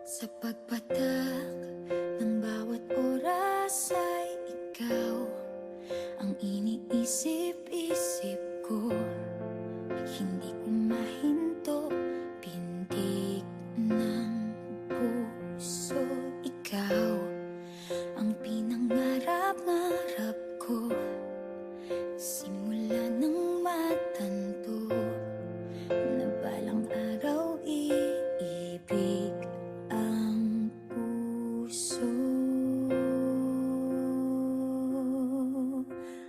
Sa pagpatak ng bawat oras ay ikaw ang iniisip-isip ko. Hindi ko mahinto, pintig ng puso. Ikaw ang pinangarap-ngarap ko, simula ng matanto na balang araw iibig ang puso.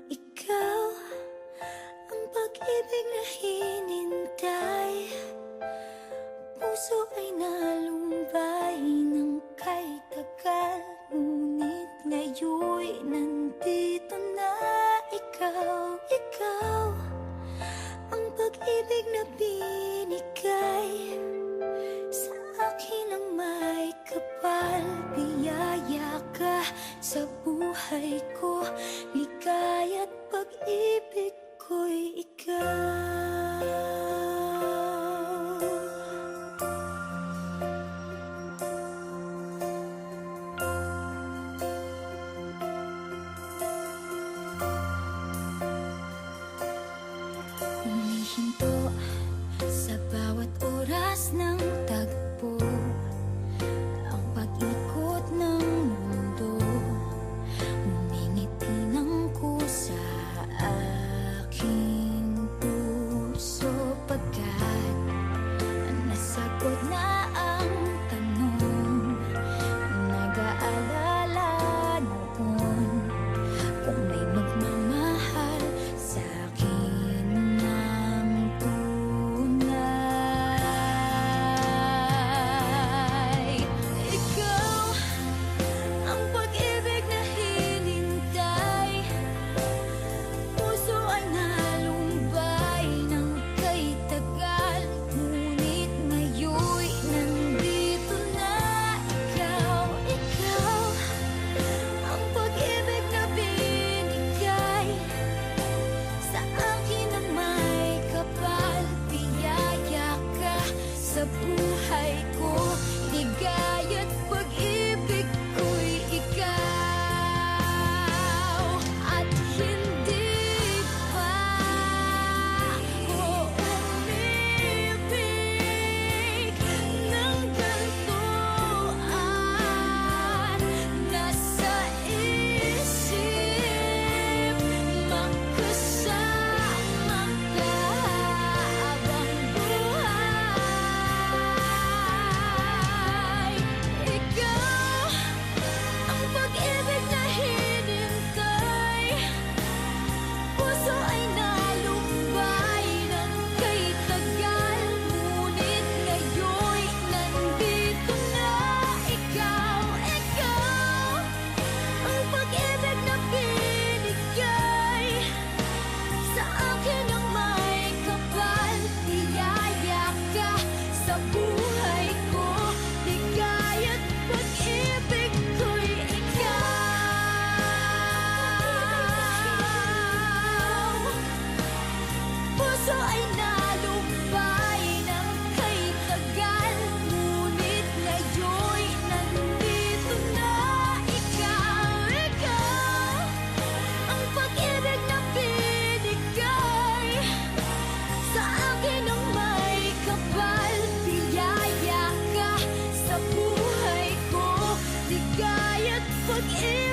Ikaw ang pag-ibig na hinintay, puso ay nalumbay ng kay tagal, ngunit ngayon'y nandito na ikaw. Ikaw ang pag-ibig na binigay sa akin ang may kapal. Biyaya ka sa buhay ko, ligaya't pag-ibig ko'y ikaw. Humihinto sa bawat oras ng tagpo, ang pag-ikot ng mundo, ngumingiti ng kusa aking puso. Pagkat nasagot na ang tanong, nag-aalala noon kung may magmamahal sa akin ng tunay. Ikaw ang pag-ibig na hinintay, puso ay nalumbay ng kay tagal, ngunit ngayon'y nandito na ikaw. Ikaw ang pag-ibig na binigay sa akin ang may kapal. Biyaya ka sa buhay ko, ligaya't pag-ibig ko'y ikaw. At hindi pa ako umibig ng gantuan. Nasa isip magkasama ka habang buhay. Ikaw ang pag-ibig na hinintay, puso ay nalumbay ng kay tagal, ngunit ngayon'y nandito na ikaw. Ikaw ang pag-ibig na binigay sa akin ang may kapal. Biyaya ka sa buhay ko, ligaya't pag-ibig ko'y ikaw. Puso ay nalumbay ng kay tagal, ngunit ngayon'y nandito na ikaw. Ikaw ang pag-ibig na binigay sa akin ang may kapal. Biyaya ka sa buhay ko, ligaya't pag-ibig